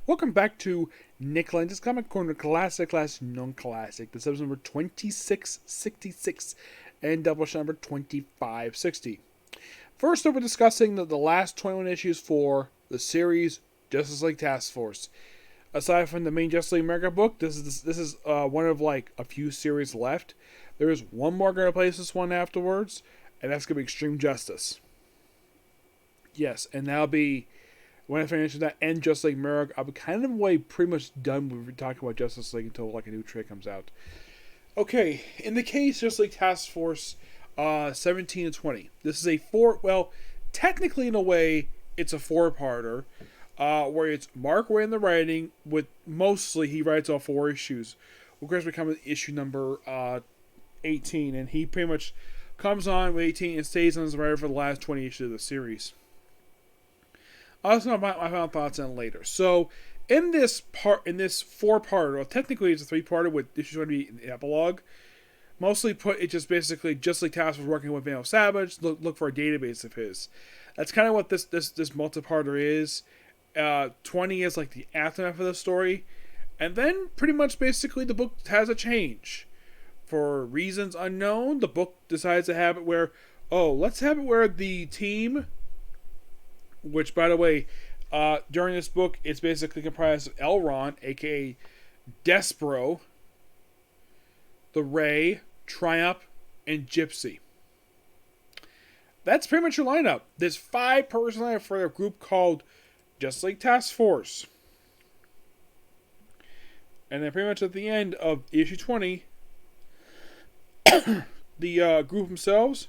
Welcome back to Nick Lenz's Comic Corner Classic Non-Classic. This is number 2666 and Doubleshot number 2560. First up, we're discussing the last 21 issues for the series Justice League Task Force. Aside from the main Justice League America book, this is one of like a few series left. There is one more going to replace this one afterwards, and that's going to be Extreme Justice. Yes, and that'll be... When I finish that and Justice League America, I'll be kind of like pretty much done with talking about Justice League until like a new trade comes out. Okay, in the case Justice League Task Force 17 and 20, this is a technically in a way it's a four-parter, where it's Mark Waid in the writing, with mostly he writes all four issues. Of course, we come with issue number 18, and he pretty much comes on with 18 and stays on as writer for the last 20 issues of the series. I'll also have my final thoughts on later. So, in this four-parter, well, technically it's a three-parter with issues going to be in the epilogue. Mostly put, it just basically just like Task was working with Vandal Savage, look for a database of his. That's kind of what this multi-parter is. 20 is like the aftermath of the story, and then pretty much basically the book has a change. For reasons unknown, the book decides to have it where, let's have it where the team. Which, by the way, during this book, it's basically comprised of Elron, a.k.a. Despero, the Ray, Triumph, and Gypsy. That's pretty much your lineup. There's 5-person lineup for a group called Justice League Task Force. And then pretty much at the end of issue 20, the group themselves...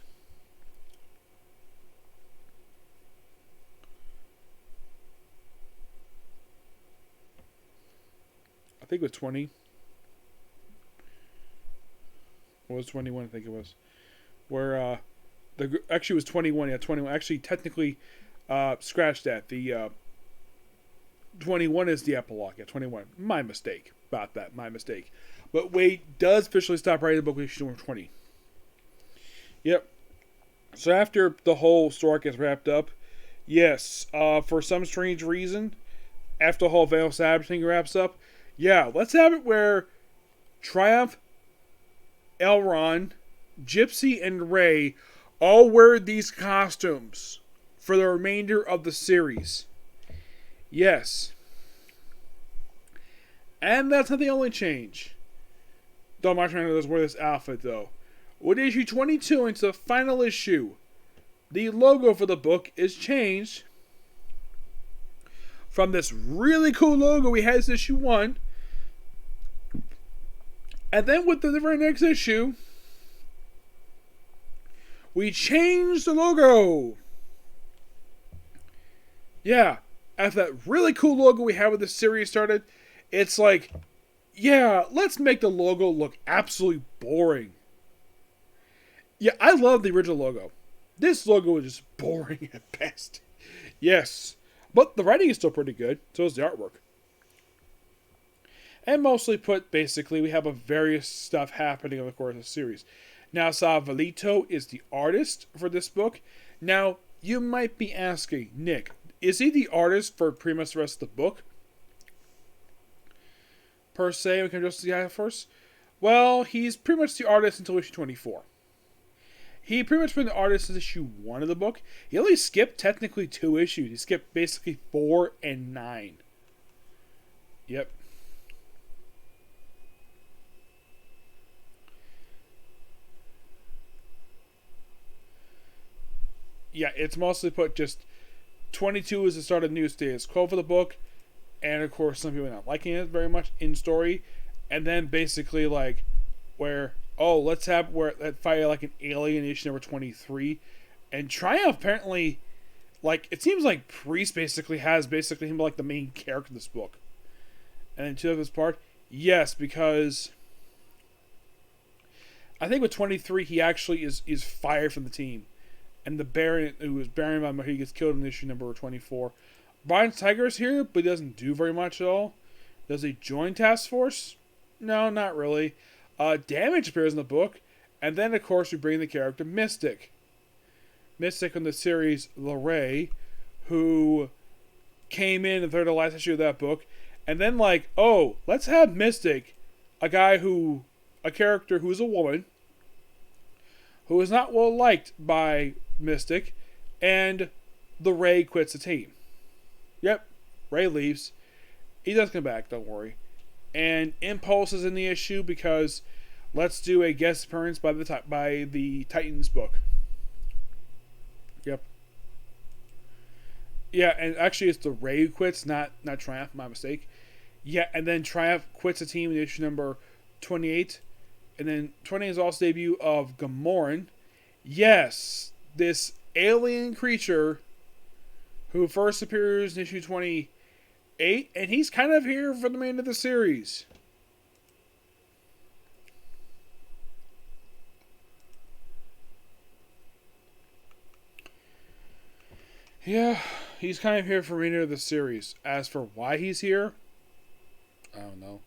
I think it was 20. Or was 21, I think it was. Where, actually it was 21, yeah, 21. Actually, technically, scratch that. The, 21 is the epilogue, yeah, 21. My mistake about that, my mistake. But Waid does officially stop writing the book with issue number 20. Yep. So after the whole story gets wrapped up, yes, for some strange reason, after the whole Vandal Savage thing wraps up, yeah, let's have it where Triumph, Elron, Gypsy, and Ray all wear these costumes for the remainder of the series. Yes. And that's not the only change. Don't mind trying to wear this outfit, though. With issue 22 into the final issue, the logo for the book is changed from this really cool logo we had in issue 1. And then with the very next issue, we changed the logo. Yeah, after that really cool logo we had when the series started, it's like, yeah, let's make the logo look absolutely boring. Yeah, I love the original logo. This logo is just boring at best. Yes, but the writing is still pretty good, so is the artwork. And mostly put, basically, we have a various stuff happening over the course of the series. Now, Savalito is the artist for this book. Now, you might be asking, Nick, is he the artist for pretty much the rest of the book? Per se, we can just see that first. Well, he's pretty much the artist until issue 24. He pretty much been the artist since issue 1 of the book. He only skipped technically 2 issues. He skipped basically 4 and 9. Yep. Yeah, it's mostly put just 22 is the start of new status quo for the book, and of course some people are not liking it very much in story, and then basically like where let's have where that fight like an alien issue number 23, and Triumph apparently like it seems like Priest basically has basically him like the main character of this book, and then 2 of this part, yes, because I think with 23 he actually is fired from the team. And the Baron, who was Baron by he gets killed in issue number 24. Brian Tiger is here, but he doesn't do very much at all. Does he join Task Force? No, not really. Damage appears in the book. And then, of course, we bring the character Mystic. Mystic in the series Larray, who came in the third to last issue of that book, and then like, oh, let's have Mystic, a character who's a woman, who is not well liked by Mystic, and the Ray quits the team. Yep, Ray leaves. He does come back, don't worry. And Impulse is in the issue because let's do a guest appearance by the Titans book. Yep. Yeah, and actually it's the Ray who quits, not Triumph, my mistake. Yeah, and then Triumph quits the team in issue number 28. And then 28 is also the debut of Gamoran. Yes, this alien creature who first appears in issue 28, and he's kind of here for the main of the series. Yeah, he's kind of here for the remainder of the series. As for why he's here, I don't know.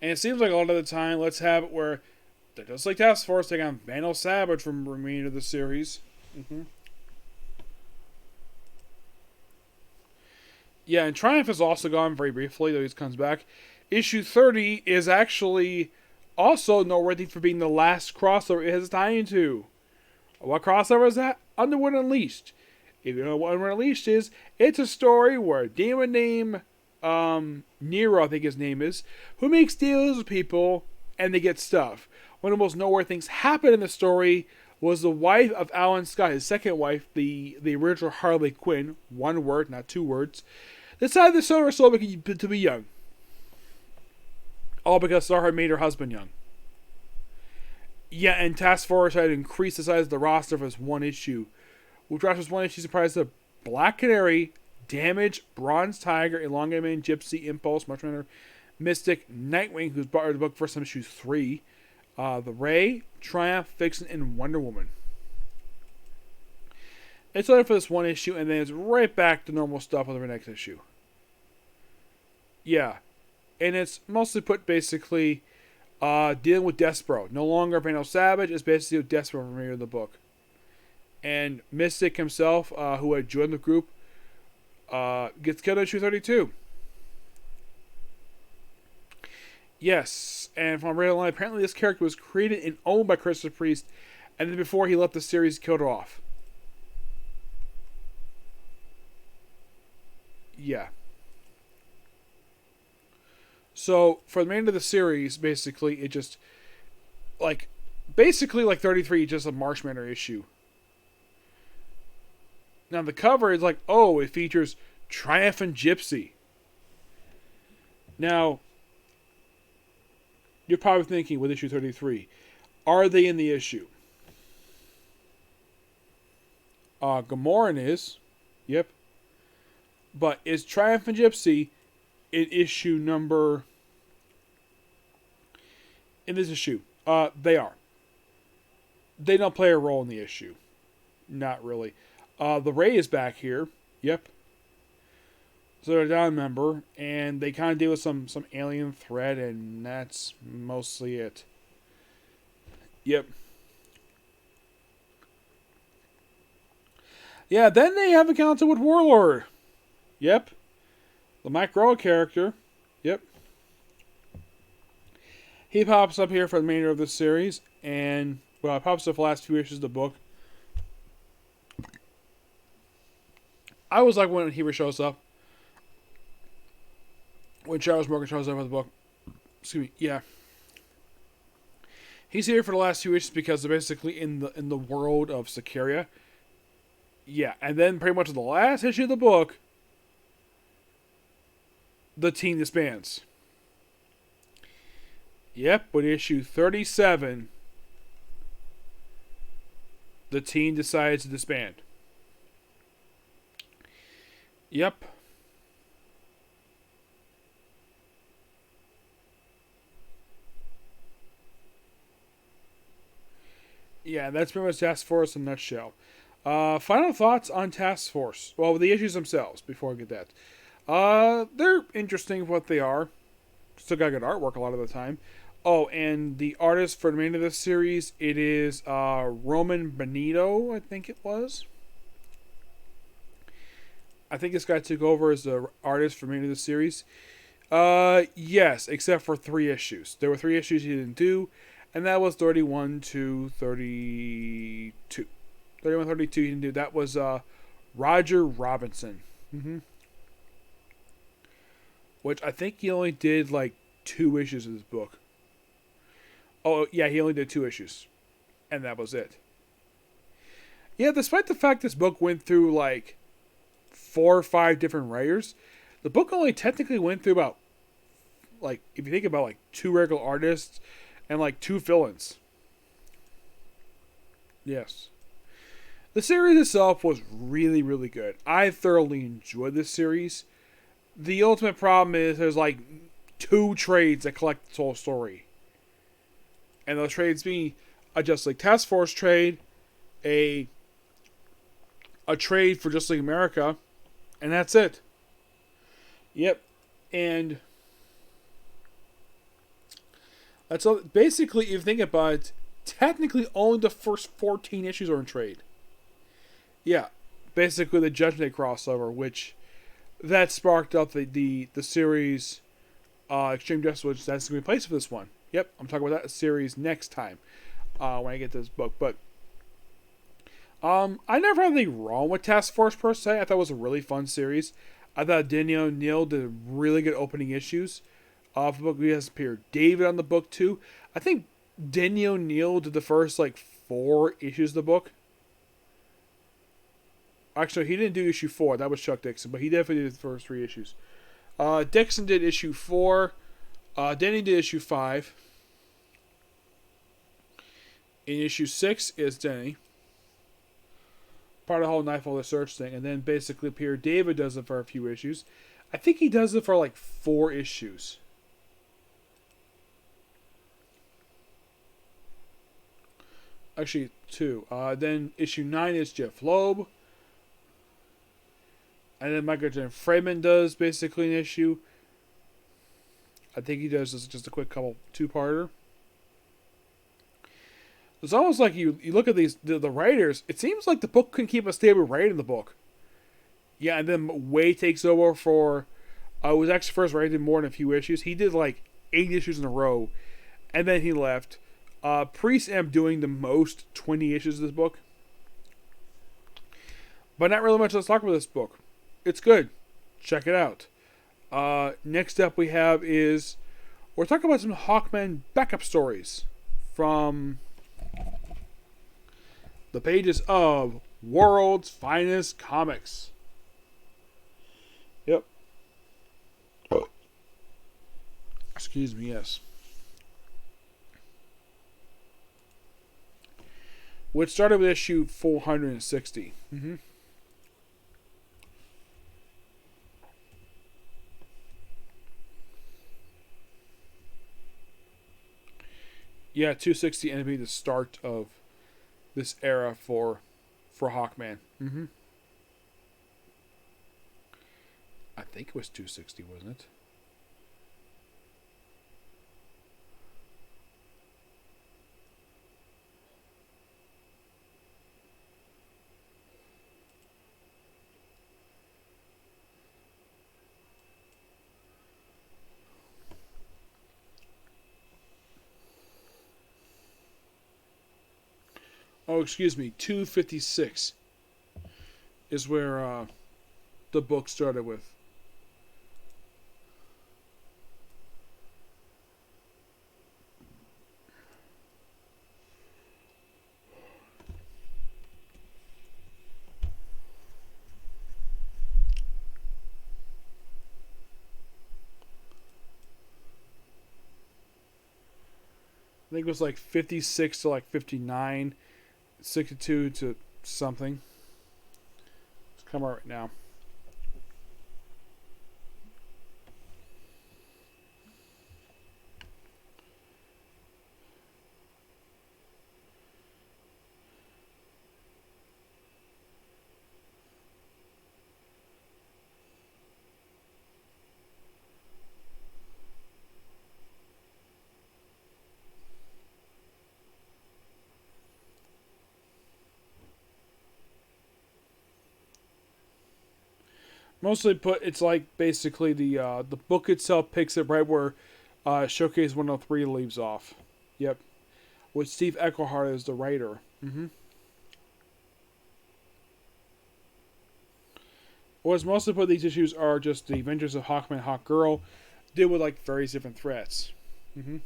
And it seems like a lot of the time, let's have it where they're just like Task Force, they got Vandal Savage from the remainder of the series. Yeah, and Triumph has also gone very briefly, though he comes back. Issue 30 is actually also noteworthy for being the last crossover it has tied into. What crossover is that? Underwood Unleashed. If you know what Underwood Unleashed is, it's a story where a demon named Nero, I think his name is, who makes deals with people and they get stuff. One of the most noteworthy things happened in the story was the wife of Alan Scott, his second wife, the original Harley Quinn, one word, not two words, decided to sell her soul to be young. All because Starheart made her husband young. Yeah, and Task Force had increased the size of the roster for this one issue. Which roster was one issue surprised the Black Canary, Damage, Bronze Tiger, Elongated Man, Gypsy, Impulse, March Runner, Mystic, Nightwing, who's part of the book first time issue 3, the Ray, Triumph, Vixen, and Wonder Woman. It's only for this one issue, and then it's right back to normal stuff with the next issue. Yeah. And it's mostly put basically dealing with Despero. No longer Vandal Savage, it's basically with Despero from here in the book. And Mystic himself, who had joined the group, gets killed in issue 32. Yes, and from Red Line, apparently this character was created and owned by Christopher Priest, and then before he left the series, he killed her off. Yeah. So, for the remainder of the series, basically, it just, like 33 is just a Marsh Manor issue. Now, the cover is like, oh, it features Triumph and Gypsy. Now, you're probably thinking with issue 33, are they in the issue? Gamoran is. Yep. But is Triumph and Gypsy in issue number... in this issue? They are. They don't play a role in the issue. Not really. The Ray is back here. Yep. So they're down a member, and they kind of deal with some alien threat, and that's mostly it. Yep. Yeah, then they have encounter with Warlord. Yep. The Mike Grohl character. Yep. He pops up here for the remainder of the series, and, well, it pops up for the last few issues of the book. I always like when he shows up. When Charles Morgan shows up with the book. Excuse me, yeah. He's here for the last few issues because they're basically in the world of Sicaria. Yeah, and then pretty much the last issue of the book, the team disbands. Yep, with issue 37, the team decides to disband. Yep. Yeah, that's pretty much Task Force in a nutshell. Final thoughts on Task Force. Well, the issues themselves, before I get that. They're interesting for what they are. Still got good artwork a lot of the time. Oh, and the artist for the remainder of this series, it is Roman Benito, I think it was. I think this guy took over as the artist for many of the series. Yes, except for 3 issues. There were 3 issues he didn't do, and that was 31 to 32. 31, 32 he didn't do. That was Roger Robinson. Mm-hmm. Which I think he only did like 2 issues of this book. Oh, yeah, he only did 2 issues. And that was it. Yeah, despite the fact this book went through like 4 or 5 different writers, the book only technically went through about, like, if you think about like 2 regular artists and like 2 fill-ins. Yes. The series itself was really, really good. I thoroughly enjoyed this series. The ultimate problem is there's like 2 trades that collect this whole story. And those trades being a Justice League Task Force trade, a trade for Justice League America, and that's it. Yep. And that's all. Basically, if you think about it, technically only the first 14 issues are in trade. Yeah. Basically the Judgment Day crossover, which that sparked up the series Extreme Justice, which that's going to be placed for this one. Yep, I'm talking about that series next time when I get this book. But I never had anything wrong with Task Force per se. I thought it was a really fun series. I thought Denny O'Neil did really good opening issues. For the book, we have Peter David on the book too. I think Denny O'Neil did the first like 4 issues of the book. Actually, he didn't do issue 4. That was Chuck Dixon, but he definitely did the first 3 issues. Dixon did issue 4. Denny did issue 5. In issue 6 is Denny. Part of the whole Nightfall the Search thing. And then basically Peter David does it for a few issues. I think he does it for like 4 issues. Actually, 2. Then issue 9 is Jeff Loeb. And then Michael J. Freeman does basically an issue. I think he does just a quick couple 2-parter. It's almost like you look at these the writers. It seems like the book couldn't keep a stable writer in the book. Yeah, and then Wade takes over for. Was actually first writing more than a few issues. He did like 8 issues in a row, and then he left. Priest ended up doing the most 20 issues of this book, but not really much. Let's talk about this book. It's good. Check it out. Next up we have is we're talking about some Hawkman backup stories from the pages of World's Finest Comics. Yep. Excuse me, yes. Which started with issue 460. Mm-hmm. Yeah, 260 ended up being the start of this era for Hawkman. Mm-hmm. I think it was 260, wasn't it? Oh, excuse me, 256 is where the book started with. I think it was like 56 to like 59. 62 to something. It's coming right now. Mostly put, it's like basically the book itself picks it right where Showcase 103 leaves off. Yep. With Steve Eckelhart as the writer. Mm-hmm. What's mostly put, these issues are just the adventures of Hawkman and Hawk Girl deal with like various different threats. Mm-hmm.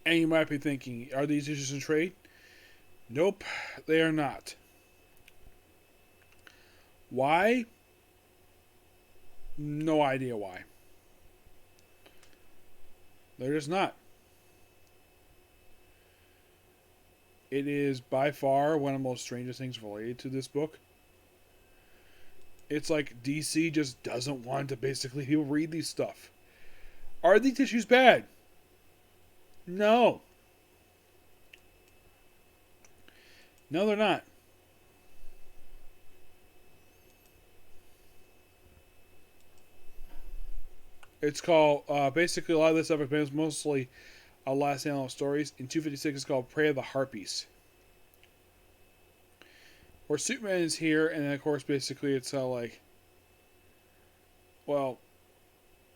And you might be thinking, are these issues in trade? Nope, they are not. Why? No idea why. They're just not. It is by far one of the most strangest things related to this book. It's like DC just doesn't want to basically people read these stuff. Are these issues bad? No. No, they're not. It's called, basically a lot of this stuff is mostly last animal stories. In 256 it's called Prey of the Harpies. Where Superman is here, and then of course basically it's like, well,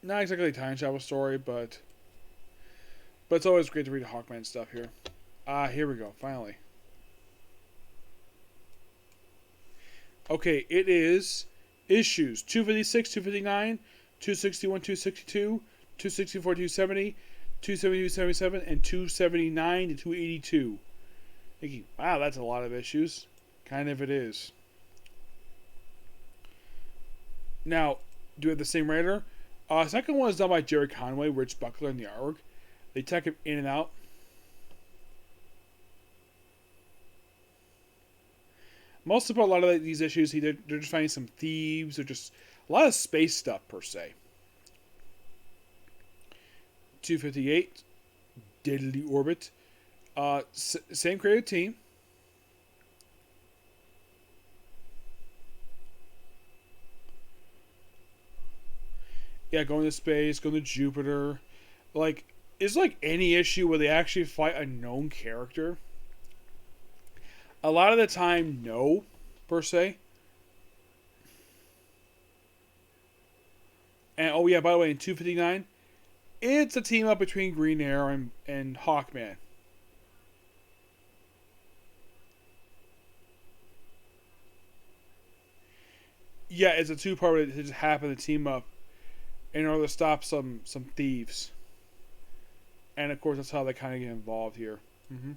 not exactly a time travel story, but it's always great to read Hawkman stuff here. Here we go, finally. Okay, it is issues 256, 259, 261, 262, 264, 270, 270, 277, and 279 to 282. Thinking, wow, that's a lot of issues. Kind of it is. Now, do we have the same writer? Second one is done by Jerry Conway, Rich Buckler, and the artwork. They tuck him in and out. Most of a lot of these issues, they're just finding some thieves or just a lot of space stuff per se. 258, Deadly Orbit. Same creative team. Yeah, going to space, going to Jupiter. Like, it's like any issue where they actually fight a known character. A lot of the time, no, per se. And oh yeah, by the way, in 259, it's a team up between Green Arrow and Hawkman. Yeah, it's a two-part that just happened to team up in order to stop some thieves. And of course, that's how they kind of get involved here. Mm-hmm.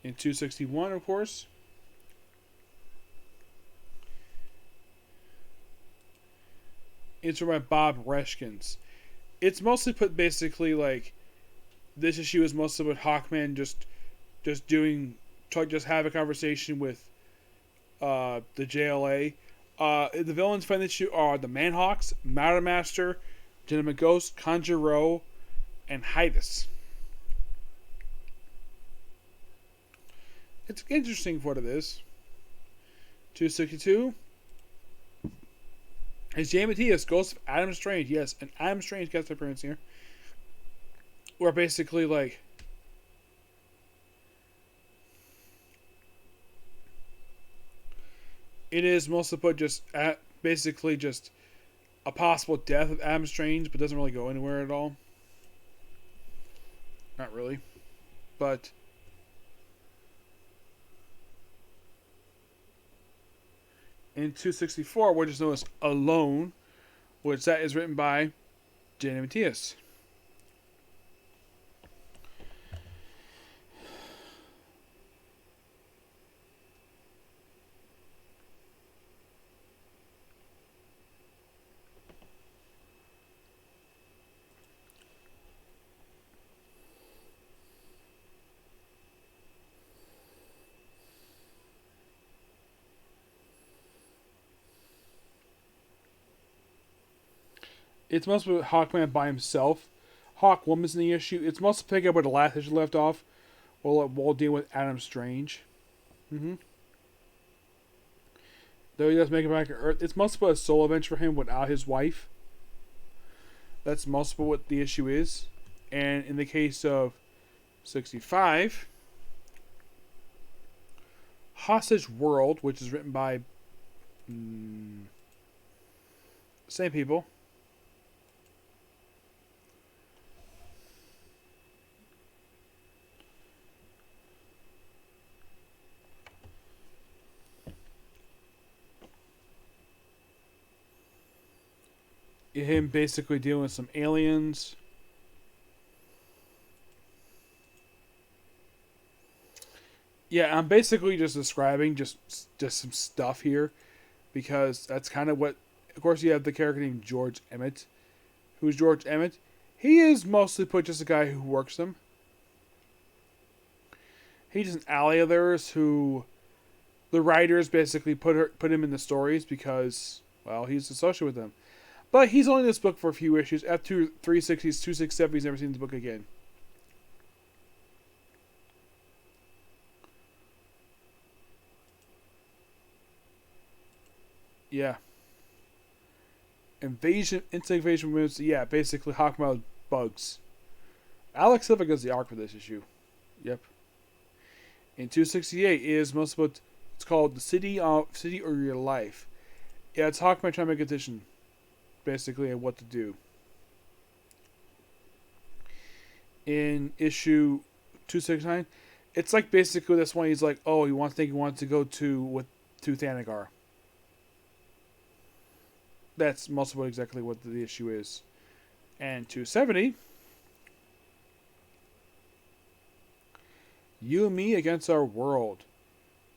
In 261, of course. It's by Bob Reshkins. It's mostly put basically like this issue is mostly with Hawkman just have a conversation with the JLA. The villains for this issue are the Manhawks, Matter Master, Gentleman Ghost, Conjuro, and Hydus. It's interesting for what it is. 262. It's Jay Matias, Ghost of Adam Strange. Yes, an Adam Strange guest appearance here. Where basically, like, it is mostly put just at basically just a possible death of Adam Strange, but doesn't really go anywhere at all. Not really. But in 264, which is known as Alone, which that is written by Jay Matias. It's mostly Hawkman by himself. Hawkwoman's in the issue. It's mostly pick up where the last issue left off, while dealing with Adam Strange. Mm-hmm. Though he does make it back to Earth, it's mostly a solo adventure for him without his wife. That's mostly what the issue is. And in the case of 65, Hostage World, which is written by same people. Him basically dealing with some aliens. Yeah, I'm basically just describing just some stuff here, because that's kind of what. Of course, you have the character named George Emmett. Who's George Emmett? He is mostly put just a guy who works them. He's just an ally of theirs who the writers basically put him in the stories because, well, he's associated with them. But he's only in this book for a few issues. After 360s, 267, he's never seen this book again. Yeah. Insect invasion moves. Yeah, basically Hawkman bugs. Alex Silva does the arc for this issue. Yep. In 268 is most about. It's called the City or Your Life. Yeah, it's Hawkman trying to make a decision, basically, on what to do. In issue 269, it's like basically this one. He's like, oh, he wants to go to Thanagar. That's most of exactly what the issue is. And 270, You and Me Against Our World.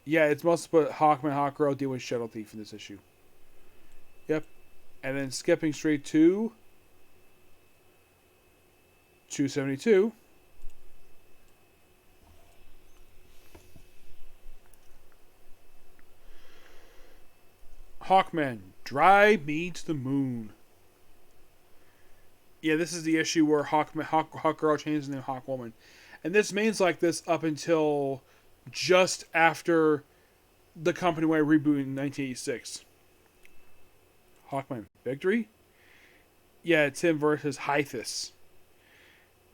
Yeah, it's mostly about Hawkman and Hawkgirl dealing with Shuttle Thief in this issue. Yep. And then skipping straight to 272. Hawkman, Drive Me to the Moon. Yeah, this is the issue where Hawkgirl changes the name Hawkwoman. And this remains like this up until just after the company-wide reboot in 1986. Hawkman, Victory? Yeah, it's him versus Hythus.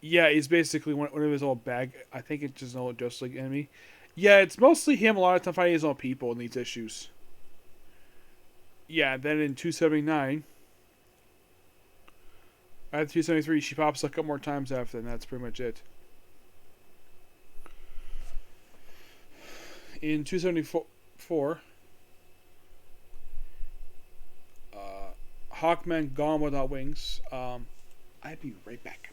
Yeah, he's basically one of his old bag. I think it's just an old Justice League enemy. Yeah, it's mostly him a lot of time fighting his own people in these issues. Yeah, then in 279, at 273, she pops a couple more times after, and that's pretty much it. In 274, Hawkman Gone Without Wings. I'd be right back.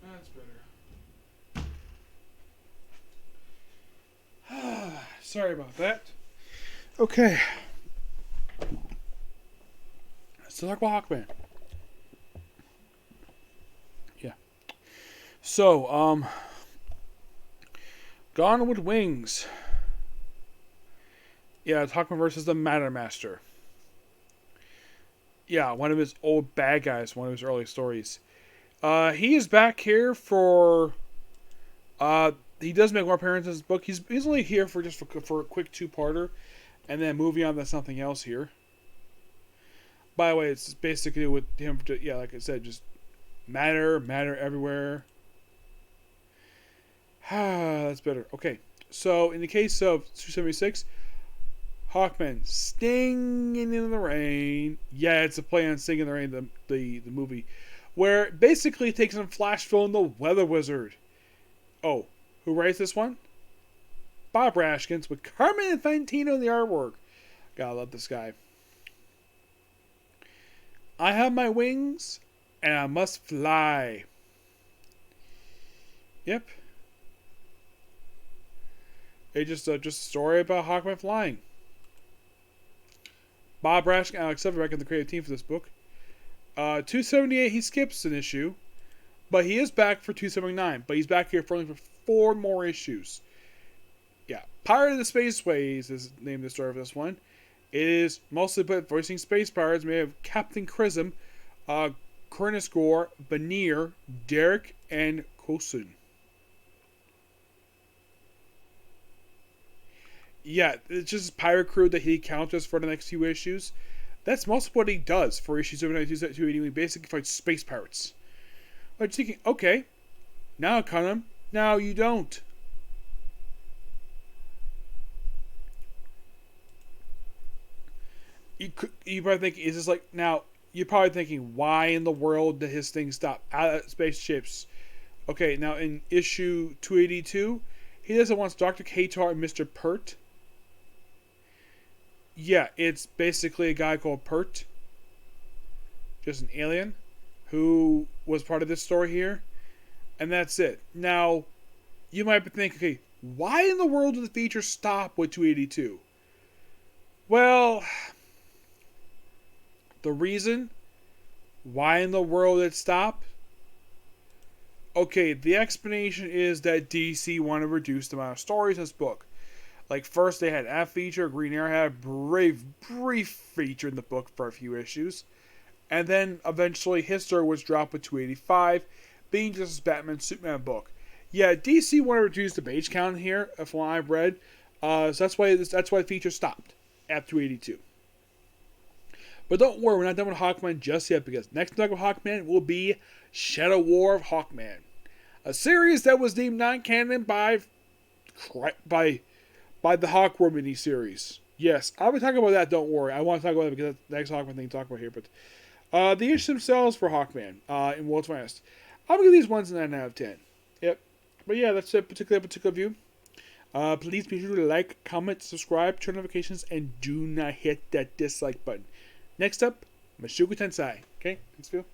That's better. Sorry about that. Okay. Let's talk about Hawkman. Yeah. So, Gone with Wings. Yeah, Hawkman versus the Matter Master. Yeah, one of his old bad guys, one of his early stories. He is back here for. He does make more appearances in this book. He's only here for for a quick two-parter, and then moving on to something else here. By the way, it's basically with him. Yeah, like I said, just matter everywhere. That's better. Okay, so in the case of 276, Hawkman stinging in the rain. Yeah, it's a play on Singing in the Rain, the movie, where it basically takes on Flash film the Weather Wizard. Oh, who writes this one? Bob Rashkins with Carmen Infantino in the artwork. Gotta love this guy. I have my wings, and I must fly. Yep. It's just a story about Hawkman flying. Bob Rashkin, Alex Severbeck, and the creative team for this book. 278, he skips an issue, but he is back for 279. But he's back here for only for 4 more issues. Yeah, Pirate of the Spaceways is the name of the story of this one. It is mostly about voicing space pirates. We have Captain Chrism, Kurnis Gore, Banir, Derek, and Kosun. Yeah, it's just his pirate crew that he encounters for the next few issues. That's most of what he does for issues 282 280. He basically fights space pirates. But you're thinking, okay, now Cunham, now you don't. You probably think, is this like, now, you're probably thinking, why in the world did his thing stop? Out of spaceships. Okay, now in issue 282, he doesn't want Dr. Katar and Mr. Pert. Yeah, it's basically a guy called Pert. Just an alien who was part of this story here. And that's it. Now, you might be thinking, okay, why in the world did the feature stop with 282? Well, the reason why in the world it stopped? Okay, the explanation is that DC wanted to reduce the amount of stories in this book. Like, first they had F feature, Green Arrow had a brief feature in the book for a few issues. And then eventually his story was dropped with 285, being just a Batman Superman book. Yeah, DC wanted to reduce the page count here, from what I've read. So that's why the feature stopped at 282. But don't worry, we're not done with Hawkman just yet, because next talk with Hawkman will be Shadow War of Hawkman, a series that was deemed non-canon by the Hawkworld miniseries. Yes, I'll be talking about that. Don't worry, I want to talk about it because that's the next Hawkman thing to talk about here. But the issues themselves for Hawkman in World's Finest, I'm gonna give these ones a 9 out of 10. Yep. But yeah, that's a particular view. Please be sure to like, comment, subscribe, turn notifications, and do not hit that dislike button. Next up, Mashuga Tensai. Okay, thanks, Phil.